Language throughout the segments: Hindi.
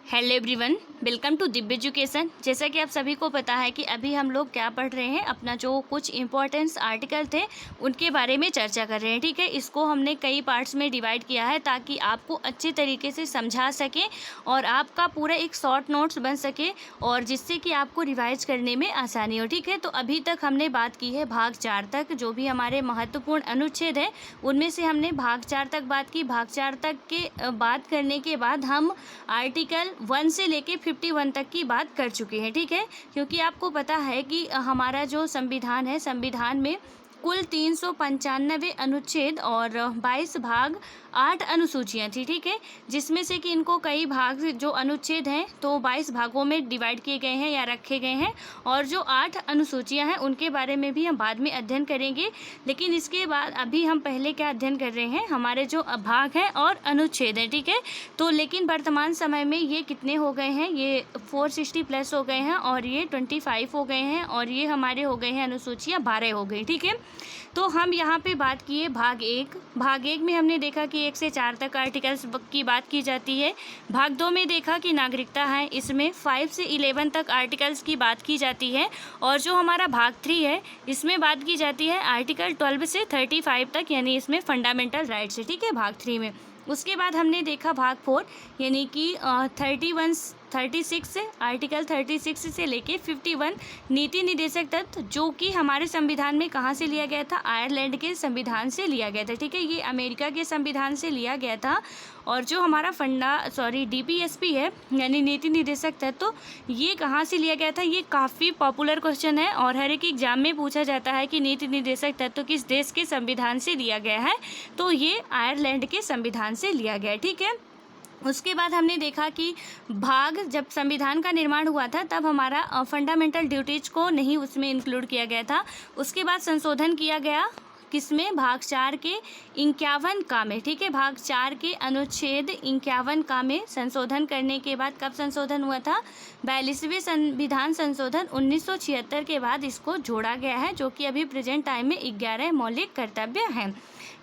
Hello everyone, welcome to Divya education. जैसा कि आप सभी को पता है कि अभी हम लोग क्या पढ़ रहे हैं, अपना जो कुछ इंपॉर्टेंस आर्टिकल थे उनके बारे में चर्चा कर रहे हैं। ठीक है, इसको हमने कई पार्ट्स में डिवाइड किया है ताकि आपको अच्छे तरीके से समझा सके और आपका पूरा एक शॉर्ट नोट्स बन सके और जिससे कि आपको रिवाइज करने में आसानी हो। ठीक है, तो अभी तक हमने बात की है भाग 4 तक, जो भी हमारे महत्वपूर्ण अनुच्छेद है उनमें से हमने भाग 4 तक बात की। भाग 4 तक के बात करने के बाद हम आर्टिकल 1 से लेके 51 तक की बात कर चुके हैं। ठीक है, क्योंकि आपको पता है कि हमारा जो संविधान है, संविधान में कुल 395 अनुच्छेद और 22 भाग 8 अनुसूचियाँ थी। ठीक है, जिसमें से कि इनको कई भाग जो अनुच्छेद हैं तो 22 भागों में डिवाइड किए गए हैं या रखे गए हैं, और जो 8 अनुसूचियाँ हैं उनके बारे में भी हम बाद में अध्ययन करेंगे। लेकिन इसके बाद अभी हम पहले क्या अध्ययन कर रहे हैं, हमारे जो भाग हैं और अनुच्छेद हैं। ठीक है, तो लेकिन वर्तमान समय में ये कितने हो गए हैं, ये 460 प्लस हो गए हैं और ये 25 हो गए हैं और ये हमारे हो गए हैं अनुसूचियाँ 12 हो गई। ठीक है, तो हम यहाँ पे बात किए भाग 1। भाग 1 में हमने देखा कि 1 से 4 तक आर्टिकल्स की बात की जाती है। भाग 2 में देखा कि नागरिकता है, इसमें 5 से 11 तक आर्टिकल्स की बात की जाती है। और जो हमारा भाग 3 है इसमें बात की जाती है आर्टिकल 12 से 35 तक, यानी इसमें फंडामेंटल राइट्स है। ठीक है, भाग 3 में। उसके बाद हमने देखा भाग 4, यानी कि 36 से आर्टिकल 36 से लेके 51 नीति निर्देशक तत्व, जो कि हमारे संविधान में कहाँ से लिया गया था, आयरलैंड के संविधान से लिया गया था। ठीक है, ये अमेरिका के संविधान से लिया गया था। और जो हमारा DPSP है, यानी नीति निर्देशक तत्व, ये कहाँ से लिया गया था, ये काफ़ी पॉपुलर क्वेश्चन है और हर एक एग्जाम में पूछा जाता है कि नीति निर्देशक तत्व किस देश के संविधान से लिया गया है, तो ये आयरलैंड के संविधान से लिया गया। ठीक है, उसके बाद हमने देखा कि जब संविधान का निर्माण हुआ था तब हमारा फंडामेंटल ड्यूटीज़ को नहीं उसमें इंक्लूड किया गया था। उसके बाद संशोधन किया गया किसमें, भाग 4 के 51 का में। ठीक है, भाग 4 के अनुच्छेद 51 का में संशोधन करने के बाद कब संशोधन हुआ था, 42वें संविधान संशोधन 1976 के बाद इसको जोड़ा गया है, जो कि अभी प्रेजेंट टाइम में 11 मौलिक कर्तव्य हैं।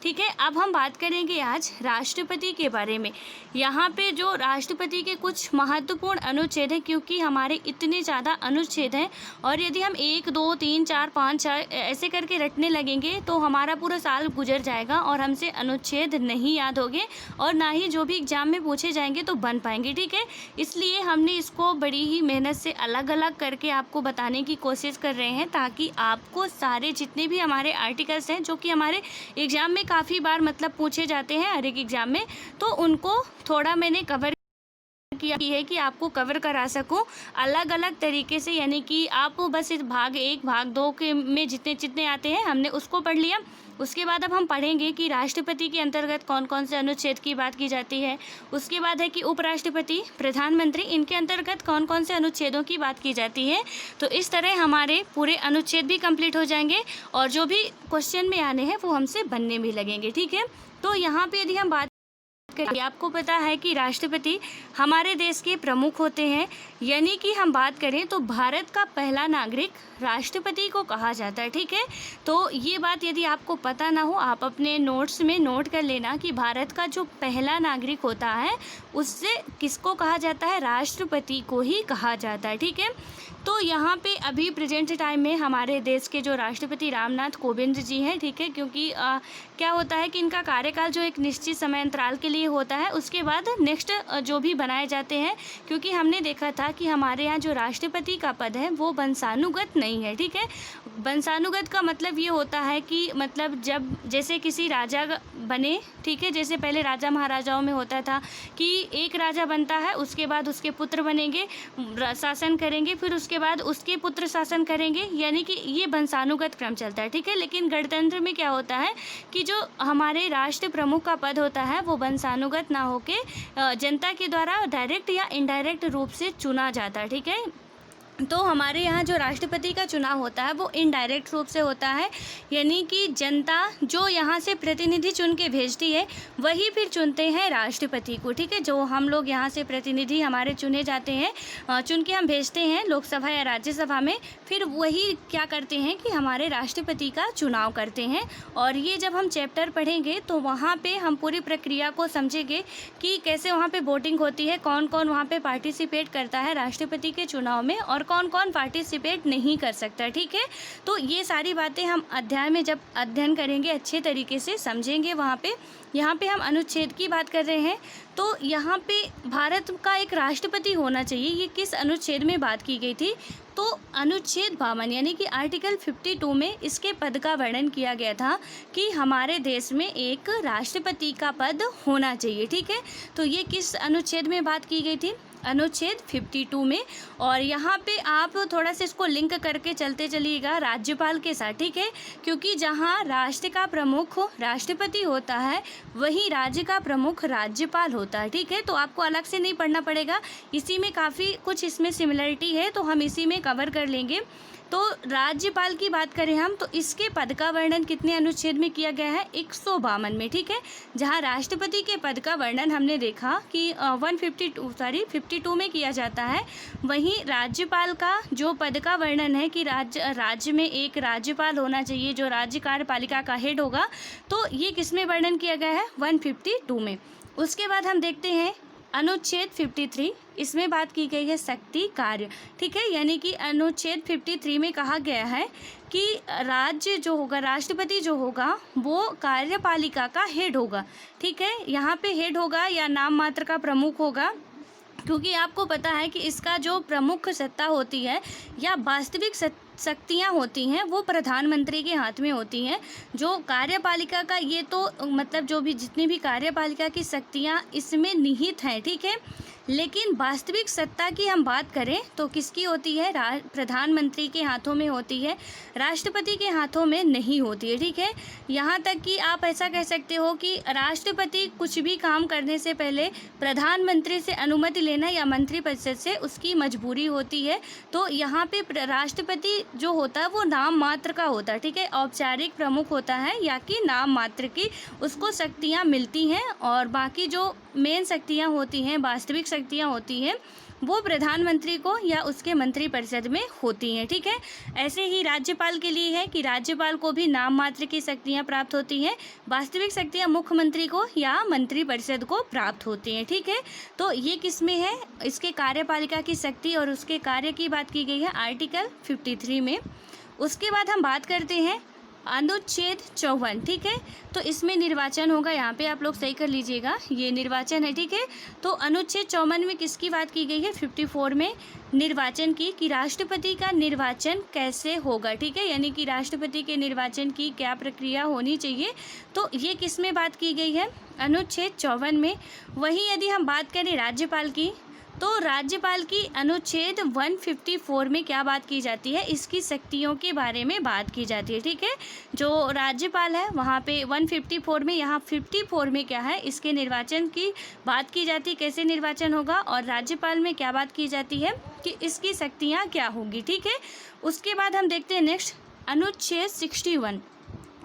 ठीक है, अब हम बात करेंगे आज राष्ट्रपति के बारे में। यहाँ पे जो राष्ट्रपति के कुछ महत्वपूर्ण अनुच्छेद हैं, क्योंकि हमारे इतने ज़्यादा अनुच्छेद हैं और यदि हम 1 2 3 4 5 6 ऐसे करके रटने लगेंगे तो हमारा पूरा साल गुजर जाएगा और हमसे अनुच्छेद नहीं याद होंगे और ना ही जो भी एग्जाम में पूछे जाएंगे तो बन पाएंगे। ठीक है, इसलिए हमने इसको बड़ी ही मेहनत से अलग अलग करके आपको बताने की कोशिश कर रहे हैं, ताकि आपको सारे जितने भी हमारे आर्टिकल्स हैं जो कि हमारे एग्जाम में काफ़ी बार मतलब पूछे जाते हैं हर एक एग्जाम में, तो उनको थोड़ा मैंने कवर किया है कि आपको कवर करा सकूं अलग अलग तरीके से। यानी कि आप बस इस भाग 1 भाग 2 के में जितने आते हैं हमने उसको पढ़ लिया। उसके बाद अब हम पढ़ेंगे कि राष्ट्रपति के अंतर्गत कौन कौन से अनुच्छेद की बात की जाती है। उसके बाद है कि उपराष्ट्रपति, प्रधानमंत्री, इनके अंतर्गत कौन कौन से अनुच्छेदों की बात की जाती है। तो इस तरह हमारे पूरे अनुच्छेद भी कंप्लीट हो जाएंगे और जो भी क्वेश्चन में आने हैं वो हमसे बनने भी लगेंगे। ठीक है, तो यहाँ पे यदि हम बात करिए, आपको पता है कि राष्ट्रपति हमारे देश के प्रमुख होते हैं, यानी कि हम बात करें तो भारत का पहला नागरिक राष्ट्रपति को कहा जाता है। ठीक है, तो ये बात यदि आपको पता ना हो, आप अपने नोट्स में नोट कर लेना कि भारत का जो पहला नागरिक होता है उससे किसको कहा जाता है, राष्ट्रपति को ही कहा जाता है। ठीक है, तो यहाँ पे अभी प्रेजेंट टाइम में हमारे देश के जो राष्ट्रपति रामनाथ कोविंद जी हैं। ठीक है, क्योंकि क्या होता है कि इनका कार्यकाल जो एक निश्चित समय अंतराल के लिए होता है, उसके बाद नेक्स्ट जो भी बनाए जाते हैं, क्योंकि हमने देखा था कि हमारे यहाँ जो राष्ट्रपति का पद है वो वंशानुगत नहीं है। ठीक है, वंशानुगत का मतलब ये होता है कि मतलब जब जैसे किसी राजा बने, ठीक है, जैसे पहले राजा महाराजाओं में होता था कि एक राजा बनता है, उसके बाद उसके पुत्र बनेंगे, शासन करेंगे, फिर उसके बाद उसके पुत्र शासन करेंगे, यानी कि ये वंशानुगत क्रम चलता है। ठीक है, लेकिन गणतंत्र में क्या होता है कि जो हमारे राष्ट्र प्रमुख का पद होता है वो वंशानुगत ना होके जनता के द्वारा डायरेक्ट या इनडायरेक्ट रूप से चुना जाता है। ठीक है, तो हमारे यहाँ जो राष्ट्रपति का चुनाव होता है वो इनडायरेक्ट रूप से होता है, यानी कि जनता जो यहाँ से प्रतिनिधि चुन के भेजती है वही फिर चुनते हैं राष्ट्रपति को, ठीक है। जो हम लोग यहाँ से प्रतिनिधि हमारे चुने जाते हैं, चुन के हम भेजते हैं लोकसभा या राज्यसभा में, फिर वही क्या करते हैं कि हमारे राष्ट्रपति का चुनाव करते हैं। और ये जब हम चैप्टर पढ़ेंगे तो वहाँ पर हम पूरी प्रक्रिया को समझेंगे कि कैसे वहाँ पर वोटिंग होती है, कौन कौन वहाँ पर पार्टिसिपेट करता है राष्ट्रपति के चुनाव में और कौन कौन पार्टिसिपेट नहीं कर सकता, ठीक है। तो ये सारी बातें हम अध्याय में जब अध्ययन करेंगे अच्छे तरीके से समझेंगे। वहाँ पे यहाँ पे हम अनुच्छेद की बात कर रहे हैं, तो यहाँ पे भारत का एक राष्ट्रपति होना चाहिए, ये किस अनुच्छेद में बात की गई थी? तो अनुच्छेद 52 यानी कि आर्टिकल 52 में इसके पद का वर्णन किया गया था कि हमारे देश में एक राष्ट्रपति का पद होना चाहिए, ठीक है। तो ये किस अनुच्छेद में बात की गई थी? अनुच्छेद 52 में। और यहाँ पे आप थोड़ा सा इसको लिंक करके चलते चलिएगा राज्यपाल के साथ, ठीक है, क्योंकि जहाँ राष्ट्र का प्रमुख राष्ट्रपति होता है वहीं राज्य का प्रमुख राज्यपाल होता है, ठीक है। तो आपको अलग से नहीं पढ़ना पड़ेगा, इसी में काफ़ी कुछ इसमें सिमिलरिटी है तो हम इसी में कवर कर लेंगे। तो राज्यपाल की बात करें हम तो इसके पद का वर्णन कितने अनुच्छेद में किया गया है? 152 में, ठीक है। जहां राष्ट्रपति के पद का वर्णन हमने देखा कि 52 में किया जाता है, वहीं राज्यपाल का जो पद का वर्णन है कि राज्य में एक राज्यपाल होना चाहिए जो राज्य कार्यपालिका का हेड होगा, तो ये किस में वर्णन किया गया है? 152 में। उसके बाद हम देखते हैं अनुच्छेद 53, इसमें बात की गई है शक्ति कार्य, ठीक है। यानी कि अनुच्छेद 53 में कहा गया है कि राज्य जो होगा, राष्ट्रपति जो होगा वो कार्यपालिका का हेड होगा, ठीक है। यहाँ पे हेड होगा या नाम मात्र का प्रमुख होगा, क्योंकि आपको पता है कि इसका जो प्रमुख सत्ता होती है या वास्तविक शक्तियाँ होती हैं वो प्रधानमंत्री के हाथ में होती हैं। जो कार्यपालिका का ये तो मतलब जो भी जितनी भी कार्यपालिका की शक्तियाँ इसमें निहित हैं, ठीक है। लेकिन वास्तविक सत्ता की हम बात करें तो किसकी होती है? प्रधानमंत्री के हाथों में होती है, राष्ट्रपति के हाथों में नहीं होती है, ठीक है। यहाँ तक कि आप ऐसा कह सकते हो कि राष्ट्रपति कुछ भी काम करने से पहले प्रधानमंत्री से अनुमति लेना या मंत्रिपरिषद से उसकी मजबूरी होती है। तो यहाँ पे राष्ट्रपति जो होता है वो नाम मात्र का होता है, ठीक है। औपचारिक प्रमुख होता है या कि नाम मात्र की उसको शक्तियाँ मिलती हैं, और बाकी जो मेन शक्तियाँ होती हैं, वास्तविक शक्तियाँ होती हैं, वो प्रधानमंत्री को या उसके मंत्रिपरिषद में होती हैं, ठीक है। ऐसे ही राज्यपाल के लिए है कि राज्यपाल को भी नाम मात्र की शक्तियाँ प्राप्त होती हैं, वास्तविक शक्तियाँ मुख्यमंत्री को या मंत्रिपरिषद को प्राप्त होती हैं, ठीक है। तो ये किस में है? इसके कार्यपालिका की शक्ति और उसके कार्य की बात की गई है आर्टिकल 53 में। उसके बाद हम बात करते हैं अनुच्छेद 54, ठीक है। तो इसमें निर्वाचन होगा, यहाँ पे आप लोग सही कर लीजिएगा, ये निर्वाचन है, ठीक है। तो अनुच्छेद 54 में किसकी बात की गई है? 54 में निर्वाचन की, कि राष्ट्रपति का निर्वाचन कैसे होगा, ठीक है। यानी कि राष्ट्रपति के निर्वाचन की क्या प्रक्रिया होनी चाहिए, तो ये किस में बात की गई है? अनुच्छेद 54 में। वहीं यदि हम बात करें राज्यपाल की, तो राज्यपाल की अनुच्छेद 154 में क्या बात की जाती है? इसकी शक्तियों के बारे में बात की जाती है, ठीक है। जो राज्यपाल है वहाँ पे 154 में, यहाँ 54 में क्या है? इसके निर्वाचन की बात की जाती है, कैसे निर्वाचन होगा, और राज्यपाल में क्या बात की जाती है कि इसकी शक्तियाँ क्या होंगी, ठीक है। उसके बाद हम देखते हैं नेक्स्ट अनुच्छेद 61,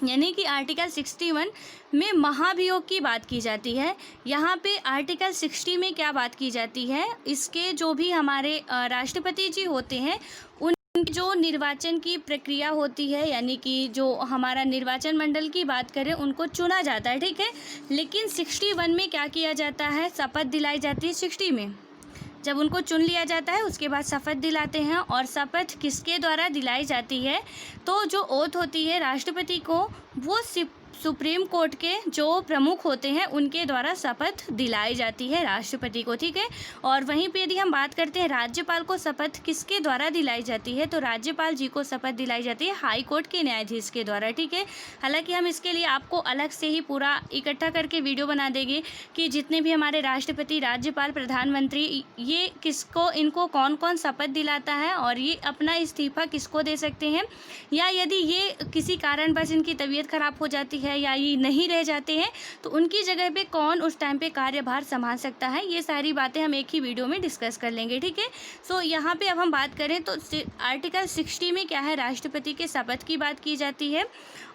यानी कि आर्टिकल 61 में महाभियोग की बात की जाती है। यहाँ पे आर्टिकल 60 में क्या बात की जाती है? इसके जो भी हमारे राष्ट्रपति जी होते हैं उन जो निर्वाचन की प्रक्रिया होती है, यानी कि जो हमारा निर्वाचन मंडल की बात करें उनको चुना जाता है, ठीक है। लेकिन 61 में क्या किया जाता है? शपथ दिलाई जाती है। 60 में जब उनको चुन लिया जाता है उसके बाद शपथ दिलाते हैं, और शपथ किसके द्वारा दिलाई जाती है? तो जो ओथ होती है राष्ट्रपति को वो सुप्रीम कोर्ट के जो प्रमुख होते हैं उनके द्वारा शपथ दिलाई जाती है राष्ट्रपति को, ठीक है। और वहीं पे यदि हम बात करते हैं राज्यपाल को शपथ किसके द्वारा दिलाई जाती है, तो राज्यपाल जी को शपथ दिलाई जाती है हाई कोर्ट के न्यायाधीश के द्वारा, ठीक है। हालांकि हम इसके लिए आपको अलग से ही पूरा इकट्ठा करके वीडियो बना देंगे कि जितने भी हमारे राष्ट्रपति, राज्यपाल, प्रधानमंत्री, ये किसको, इनको कौन कौन शपथ दिलाता है और ये अपना इस्तीफा किसको दे सकते हैं, या यदि ये किसी कारणवश इनकी तबीयत खराब हो जाती है है या ये नहीं रह जाते हैं तो उनकी जगह पे कौन उस टाइम पे कार्यभार संभाल सकता है, ये सारी बातें हम एक ही वीडियो में डिस्कस कर लेंगे, ठीक है। सो यहाँ पे अब हम बात करें तो आर्टिकल 60 में क्या है, राष्ट्रपति के शपथ की बात की जाती है।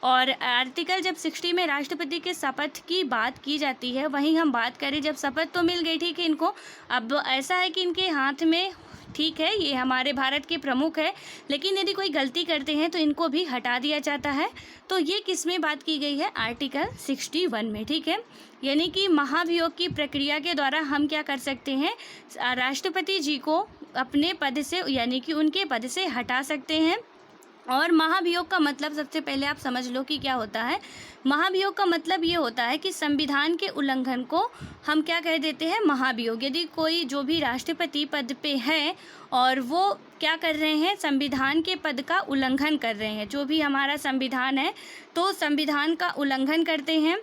और आर्टिकल जब 60 में राष्ट्रपति के शपथ की बात की जाती है, वहीं हम बात करें जब शपथ तो मिल गई, ठीक है इनको, अब ऐसा है कि इनके हाथ में, ठीक है, ये हमारे भारत के प्रमुख है, लेकिन यदि कोई गलती करते हैं तो इनको भी हटा दिया जाता है। तो ये किस में बात की गई है, आर्टिकल 61 में, ठीक है। यानी कि महाभियोग की प्रक्रिया के द्वारा हम क्या कर सकते हैं, राष्ट्रपति जी को अपने पद से यानी कि उनके पद से हटा सकते हैं। और महाभियोग का मतलब सबसे पहले आप समझ लो कि क्या होता है। महाभियोग का मतलब ये होता है कि संविधान के उल्लंघन को हम क्या कह देते हैं, महाभियोग। यदि कोई जो भी राष्ट्रपति पद पे है और वो क्या कर रहे हैं, संविधान के पद का उल्लंघन कर रहे हैं, जो भी हमारा संविधान है तो संविधान का उल्लंघन करते हैं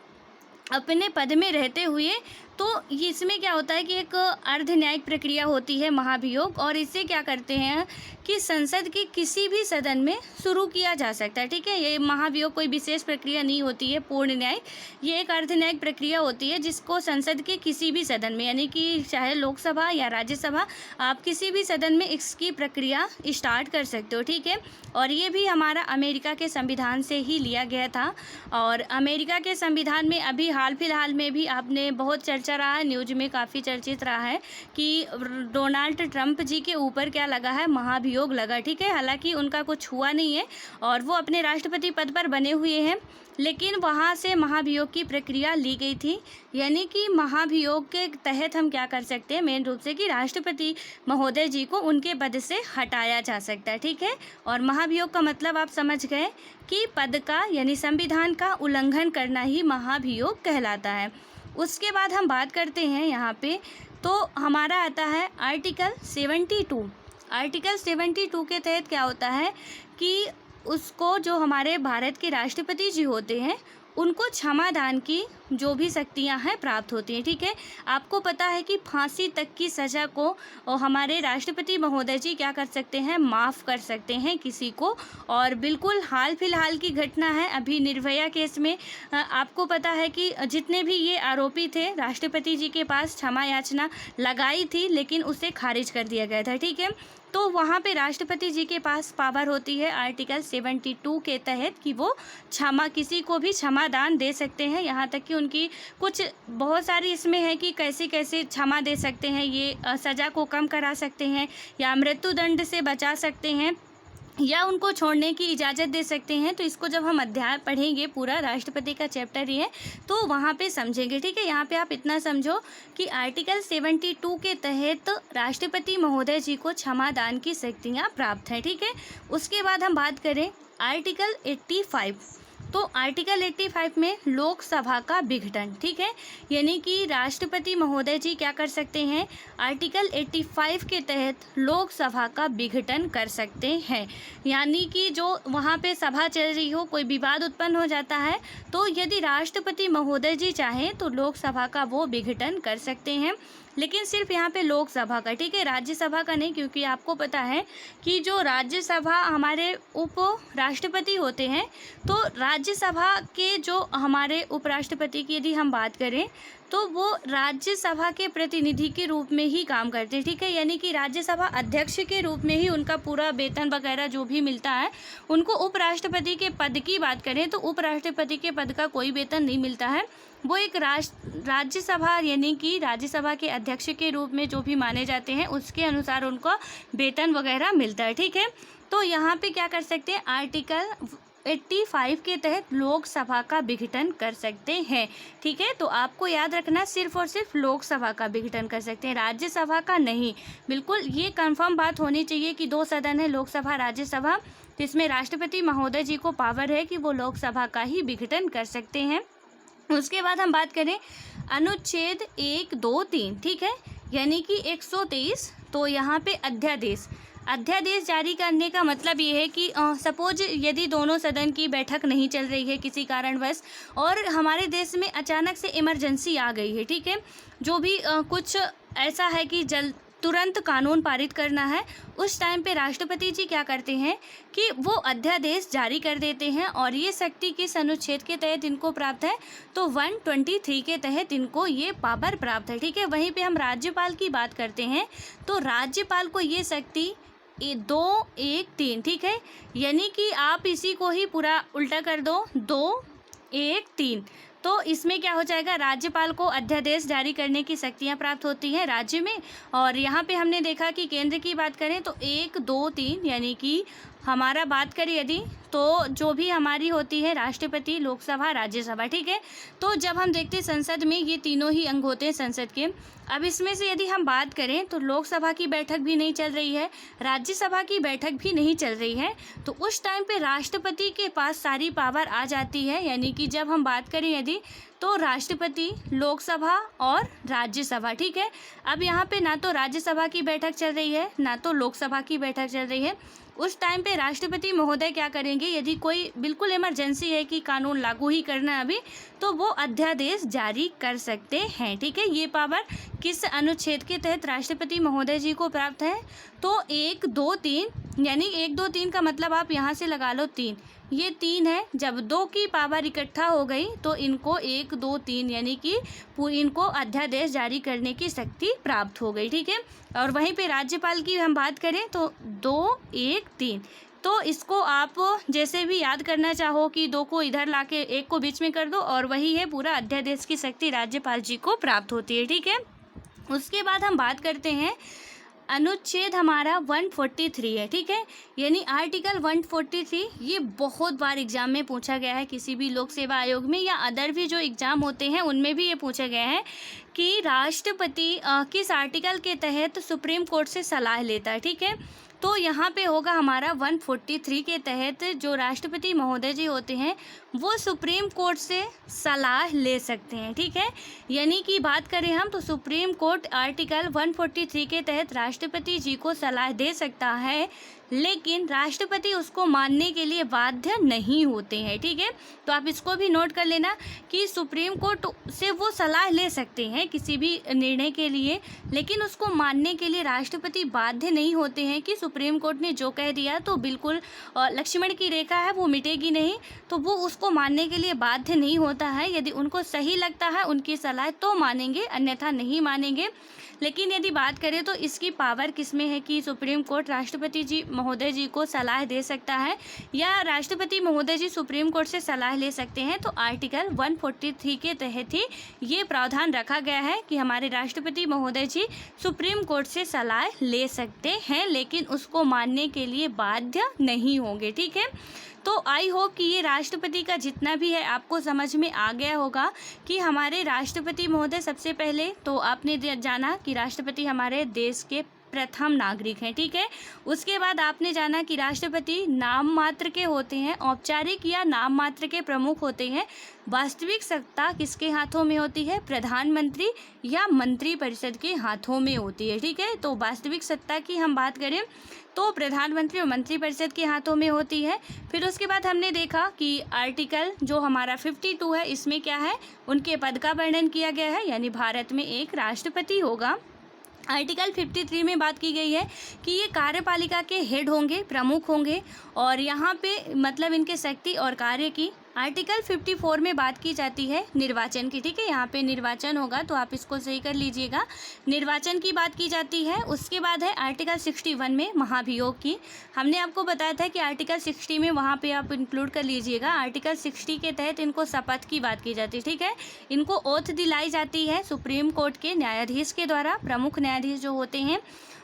अपने पद में रहते हुए, तो इसमें क्या होता है कि एक अर्ध न्यायिक प्रक्रिया होती है महाभियोग, और इससे क्या करते हैं कि संसद के किसी भी सदन में शुरू किया जा सकता है, ठीक है। ये महाभियोग कोई विशेष प्रक्रिया नहीं होती है, पूर्ण न्याय, ये एक अर्ध न्यायिक प्रक्रिया होती है जिसको संसद के किसी भी सदन में, यानी कि चाहे लोकसभा या राज्यसभा, आप किसी भी सदन में इसकी प्रक्रिया स्टार्ट कर सकते हो, ठीक है। और ये भी हमारा अमेरिका के संविधान से ही लिया गया था। और अमेरिका के संविधान में अभी हाल फिलहाल में भी आपने बहुत चर्चा रहा है, न्यूज में काफ़ी चर्चित रहा है कि डोनाल्ड ट्रंप जी के ऊपर क्या लगा है, महाभियोग लगा, ठीक है। हालांकि उनका कुछ हुआ नहीं है और वो अपने राष्ट्रपति पद पर बने हुए हैं, लेकिन वहाँ से महाभियोग की प्रक्रिया ली गई थी। यानी कि महाभियोग के तहत हम क्या कर सकते हैं, मेन रूप से कि राष्ट्रपति महोदय जी को उनके पद से हटाया जा सकता है, ठीक है। और महाभियोग का मतलब आप समझ गए कि पद का यानी संविधान का उल्लंघन करना ही महाभियोग कहलाता है। उसके बाद हम बात करते हैं यहाँ पे, तो हमारा आता है आर्टिकल 72। आर्टिकल 72 के तहत क्या होता है कि उसको जो हमारे भारत के राष्ट्रपति जी होते हैं उनको क्षमादान की जो भी शक्तियां हैं प्राप्त होती हैं, ठीक है। आपको पता है कि फांसी तक की सज़ा को हमारे राष्ट्रपति महोदय जी क्या कर सकते हैं, माफ़ कर सकते हैं किसी को। और बिल्कुल हाल फिलहाल की घटना है, अभी निर्भया केस में आपको पता है कि जितने भी ये आरोपी थे, राष्ट्रपति जी के पास क्षमा याचना लगाई थी लेकिन उसे खारिज कर दिया गया था, ठीक है। तो वहाँ पे राष्ट्रपति जी के पास पावर होती है आर्टिकल 72 के तहत कि वो क्षमा, किसी को भी क्षमादान दे सकते हैं। यहाँ तक कि उनकी कुछ बहुत सारी इसमें है कि कैसे कैसे क्षमा दे सकते हैं, ये सज़ा को कम करा सकते हैं या मृत्युदंड से बचा सकते हैं या उनको छोड़ने की इजाज़त दे सकते हैं। तो इसको जब हम अध्याय पढ़ेंगे, पूरा राष्ट्रपति का चैप्टर ही है, तो वहाँ पे समझेंगे, ठीक है। यहाँ पे आप इतना समझो कि आर्टिकल 72 के तहत राष्ट्रपति महोदय जी को क्षमादान की शक्तियाँ प्राप्त हैं, ठीक है। उसके बाद हम बात करें आर्टिकल 85, तो आर्टिकल 85 में लोकसभा का विघटन, ठीक है। यानी कि राष्ट्रपति महोदय जी क्या कर सकते हैं, आर्टिकल 85 के तहत लोकसभा का विघटन कर सकते हैं। यानी कि जो वहाँ पे सभा चल रही हो, कोई विवाद उत्पन्न हो जाता है, तो यदि राष्ट्रपति महोदय जी चाहें तो लोकसभा का वो विघटन कर सकते हैं। लेकिन सिर्फ यहाँ पे लोकसभा का, ठीक है, राज्यसभा का नहीं, क्योंकि आपको पता है कि जो राज्यसभा हमारे उप राष्ट्रपति होते हैं, तो राज्यसभा के जो हमारे उपराष्ट्रपति की यदि हम बात करें तो वो राज्यसभा के प्रतिनिधि के रूप में ही काम करते हैं, ठीक है। यानी कि राज्यसभा अध्यक्ष के रूप में ही उनका पूरा वेतन वगैरह जो भी मिलता है। उनको उपराष्ट्रपति के पद की बात करें तो उपराष्ट्रपति के पद का कोई वेतन नहीं मिलता है, वो एक राज्यसभा यानी कि राज्यसभा के अध्यक्ष के रूप में जो भी माने जाते हैं उसके अनुसार उनको वेतन वगैरह मिलता है, ठीक है। तो यहाँ पे क्या कर सकते हैं, आर्टिकल 85 के तहत लोकसभा का विघटन कर सकते हैं, ठीक है। तो आपको याद रखना, सिर्फ और सिर्फ लोकसभा का विघटन कर सकते हैं, राज्यसभा का नहीं। बिल्कुल ये कंफर्म बात होनी चाहिए कि 2 सदन है, लोकसभा राज्यसभा, जिसमें राष्ट्रपति महोदय जी को पावर है कि वो लोकसभा का ही विघटन कर सकते हैं। उसके बाद हम बात करें अनुच्छेद 1, 2, 3, ठीक है, यानी कि 123। तो यहाँ पे अध्यादेश जारी करने का मतलब ये है कि सपोज यदि दोनों सदन की बैठक नहीं चल रही है किसी कारणवश और हमारे देश में अचानक से इमरजेंसी आ गई है, ठीक है, जो भी कुछ ऐसा है कि तुरंत कानून पारित करना है, उस टाइम पे राष्ट्रपति जी क्या करते हैं कि वो अध्यादेश जारी कर देते हैं। और ये शक्ति किस अनुच्छेद के तहत इनको प्राप्त है, तो 123 के तहत इनको ये पावर प्राप्त है। ठीक है, वहीं पे हम राज्यपाल की बात करते हैं तो राज्यपाल को ये शक्ति 2 1 3, ठीक है, यानी कि आप इसी को ही पूरा उल्टा कर दो, 2 1 3, तो इसमें क्या हो जाएगा, राज्यपाल को अध्यादेश जारी करने की शक्तियाँ प्राप्त होती हैं राज्य में। और यहाँ पे हमने देखा कि केंद्र की बात करें तो 1 2 3, यानी कि हमारा बात करें यदि तो जो भी हमारी होती है राष्ट्रपति, लोकसभा, राज्यसभा। ठीक है, तो जब हम देखते हैं संसद में ये तीनों ही अंग होते हैं संसद के। अब इसमें से यदि हम बात करें तो लोकसभा की बैठक भी नहीं चल रही है, राज्यसभा की बैठक भी नहीं चल रही है, तो उस टाइम पे राष्ट्रपति के पास सारी पावर आ जाती है। यानी कि जब हम बात करें यदि तो राष्ट्रपति, लोकसभा और राज्यसभा। ठीक है, अब यहाँ पे ना तो राज्यसभा की बैठक चल रही है ना तो लोकसभा की बैठक चल रही है। उस टाइम पे राष्ट्रपति महोदय क्या करेंगे, यदि कोई बिल्कुल इमरजेंसी है कि कानून लागू ही करना है अभी, तो वो अध्यादेश जारी कर सकते हैं। ठीक है, ये पावर किस अनुच्छेद के तहत राष्ट्रपति महोदय जी को प्राप्त है, तो 1 2 3, यानी 1 2 3 का मतलब आप यहाँ से लगा लो 3, ये 3 है। जब 2 की पावर इकट्ठा हो गई तो इनको 1 2 3, यानी कि इनको अध्यादेश जारी करने की शक्ति प्राप्त हो गई। ठीक है, और वहीं पे राज्यपाल की हम बात करें तो 2 1 3, तो इसको आप जैसे भी याद करना चाहो कि 2 को इधर लाके 1 को बीच में कर दो, और वही है पूरा अध्यादेश की शक्ति राज्यपाल जी को प्राप्त होती है। ठीक है, उसके बाद हम बात करते हैं अनुच्छेद हमारा 143 है। ठीक है, यानी आर्टिकल 143, ये बहुत बार एग्जाम में पूछा गया है, किसी भी लोक सेवा आयोग में या अदर भी जो एग्जाम होते हैं उनमें भी ये पूछा गया है कि राष्ट्रपति किस आर्टिकल के तहत सुप्रीम कोर्ट से सलाह लेता है। ठीक है, तो यहाँ पे होगा हमारा 143 के तहत जो राष्ट्रपति महोदय जी होते हैं वो सुप्रीम कोर्ट से सलाह ले सकते हैं। ठीक है, यानी कि बात करें हम तो सुप्रीम कोर्ट आर्टिकल 143 के तहत राष्ट्रपति जी को सलाह दे सकता है, लेकिन राष्ट्रपति उसको मानने के लिए बाध्य नहीं होते हैं। ठीक है, तो आप इसको भी नोट कर लेना कि सुप्रीम कोर्ट से वो सलाह ले सकते हैं किसी भी निर्णय के लिए, लेकिन उसको मानने के लिए राष्ट्रपति बाध्य नहीं होते हैं कि सुप्रीम कोर्ट ने जो कह दिया तो बिल्कुल लक्ष्मण की रेखा है वो मिटेगी नहीं, तो वो उसको मानने के लिए बाध्य नहीं होता है। यदि उनको सही लगता है उनकी सलाह तो मानेंगे, अन्यथा नहीं मानेंगे। लेकिन यदि बात करें तो इसकी पावर किसमें है कि सुप्रीम कोर्ट राष्ट्रपति जी महोदय जी को सलाह दे सकता है या राष्ट्रपति महोदय जी सुप्रीम कोर्ट से सलाह ले सकते हैं, तो आर्टिकल 143 के तहत ही ये प्रावधान रखा गया है कि हमारे राष्ट्रपति महोदय जी सुप्रीम कोर्ट से सलाह ले सकते हैं, लेकिन उसको मानने के लिए बाध्य नहीं होंगे। ठीक है, तो आई होप कि ये राष्ट्रपति का जितना भी है आपको समझ में आ गया होगा कि हमारे राष्ट्रपति महोदय सबसे पहले तो आपने जाना कि राष्ट्रपति हमारे देश के प्रथम नागरिक हैं। ठीक है, उसके बाद आपने जाना कि राष्ट्रपति नाम मात्र के होते हैं, औपचारिक या नाम मात्र के प्रमुख होते हैं। वास्तविक सत्ता किसके हाथों में होती है, प्रधानमंत्री या मंत्री परिषद के हाथों में होती है। ठीक है, तो वास्तविक सत्ता की हम बात करें तो प्रधानमंत्री और मंत्री परिषद के हाथों में होती है। फिर उसके बाद हमने देखा कि आर्टिकल जो हमारा 52 है इसमें क्या है, उनके पद का वर्णन किया गया है, यानी भारत में एक राष्ट्रपति होगा। आर्टिकल 53 में बात की गई है कि ये कार्यपालिका के हेड होंगे, प्रमुख होंगे, और यहाँ पे मतलब इनके शक्ति और कार्य की। आर्टिकल 54 में बात की जाती है निर्वाचन की। ठीक है, यहाँ पे निर्वाचन होगा तो आप इसको सही कर लीजिएगा, निर्वाचन की बात की जाती है। उसके बाद है आर्टिकल 61 में महाभियोग की। हमने आपको बताया था कि आर्टिकल 60 में वहाँ पे आप इंक्लूड कर लीजिएगा। आर्टिकल 60 के तहत इनको शपथ की बात की जाती है। ठीक है, इनको ओथ दिलाई जाती है सुप्रीम कोर्ट के न्यायाधीश के द्वारा, प्रमुख न्यायाधीश जो होते हैं।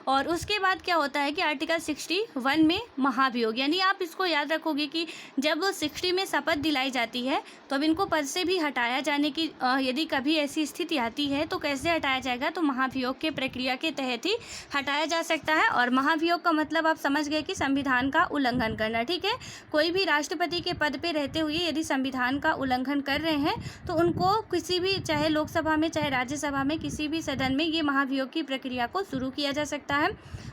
और उसके बाद क्या होता है कि आर्टिकल 61 में महाभियोग, यानी आप इसको याद रखोगे कि जब 60 में शपथ दिलाई जाती है तो अब इनको पद से भी हटाया जाने की यदि कभी ऐसी स्थिति आती है तो कैसे हटाया जाएगा, तो महाभियोग के प्रक्रिया के तहत ही हटाया जा सकता है। और महाभियोग का मतलब आप समझ गए कि संविधान का उल्लंघन करना। ठीक है, कोई भी राष्ट्रपति के पद पे रहते हुए यदि संविधान का उल्लंघन कर रहे हैं तो उनको किसी भी, चाहे लोकसभा में चाहे राज्यसभा में, किसी भी सदन में ये महाभियोग की प्रक्रिया को शुरू किया जा सकता है।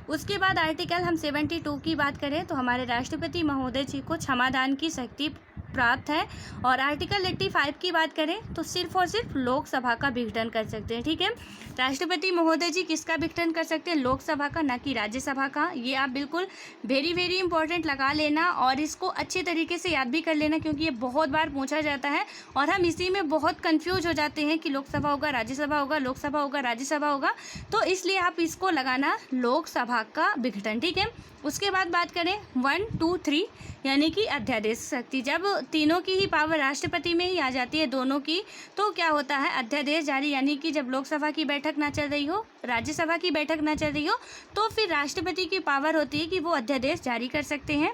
उसके बाद आर्टिकल हम 72 की बात करें तो हमारे राष्ट्रपति महोदय जी को क्षमादान की शक्ति प्राप्त है। और आर्टिकल 85 की बात करें तो सिर्फ और सिर्फ लोकसभा का विघटन कर सकते हैं, ठीक है। राष्ट्रपति महोदय जी किसका विघटन कर सकते हैं? लोकसभा का, ना कि राज्यसभा का। ये आप बिल्कुल वेरी वेरी इंपॉर्टेंट लगा लेना और इसको अच्छे तरीके से याद भी कर लेना, क्योंकि ये बहुत बार पूछा जाता है और हम इसी में बहुत कंफ्यूज हो जाते हैं कि लोकसभा होगा, राज्यसभा होगा, लोकसभा होगा, राज्यसभा होगा। तो इसलिए आप इसको लगाना लोकसभा का विघटन, ठीक है। उसके बाद बात करें 1, 2, 3 यानी कि अध्यादेश शक्ति। जब तीनों की ही पावर राष्ट्रपति में ही आ जाती है, दोनों की, तो क्या होता है? अध्यादेश जारी, यानी कि जब लोकसभा की बैठक ना चल रही हो, राज्यसभा की बैठक ना चल रही हो, तो फिर राष्ट्रपति की पावर होती है कि वो अध्यादेश जारी कर सकते हैं।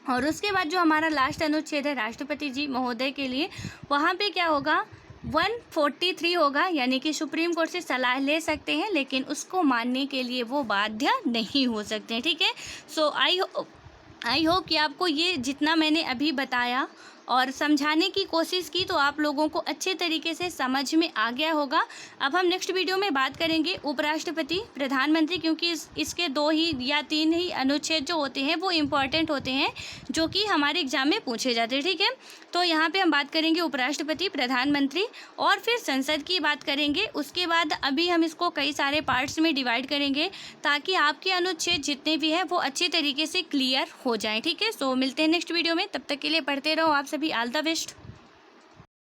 और उसके बाद जो हमारा लास्ट अनुच्छेद है राष्ट्रपति जी महोदय के लिए, वहाँ पे क्या होगा? 143 होगा, यानी कि सुप्रीम कोर्ट से सलाह ले सकते हैं, लेकिन उसको मानने के लिए वो बाध्य नहीं हो सकते हैं, ठीक है। सो आई होप कि आपको ये जितना मैंने अभी बताया और समझाने की कोशिश की तो आप लोगों को अच्छे तरीके से समझ में आ गया होगा। अब हम नेक्स्ट वीडियो में बात करेंगे उपराष्ट्रपति, प्रधानमंत्री, क्योंकि इसके 2 ही या 3 ही अनुच्छेद जो होते हैं वो इम्पॉर्टेंट होते हैं, जो कि हमारे एग्जाम में पूछे जाते हैं, ठीक है। तो यहाँ पे हम बात करेंगे उपराष्ट्रपति, प्रधानमंत्री और फिर संसद की बात करेंगे। उसके बाद अभी हम इसको कई सारे पार्ट्स में डिवाइड करेंगे ताकि आपके अनुच्छेद जितने भी हैं वो अच्छे तरीके से क्लियर हो जाएँ, ठीक है। सो मिलते हैं नेक्स्ट वीडियो में, तब तक के लिए पढ़ते रहो आप सभी। All the best.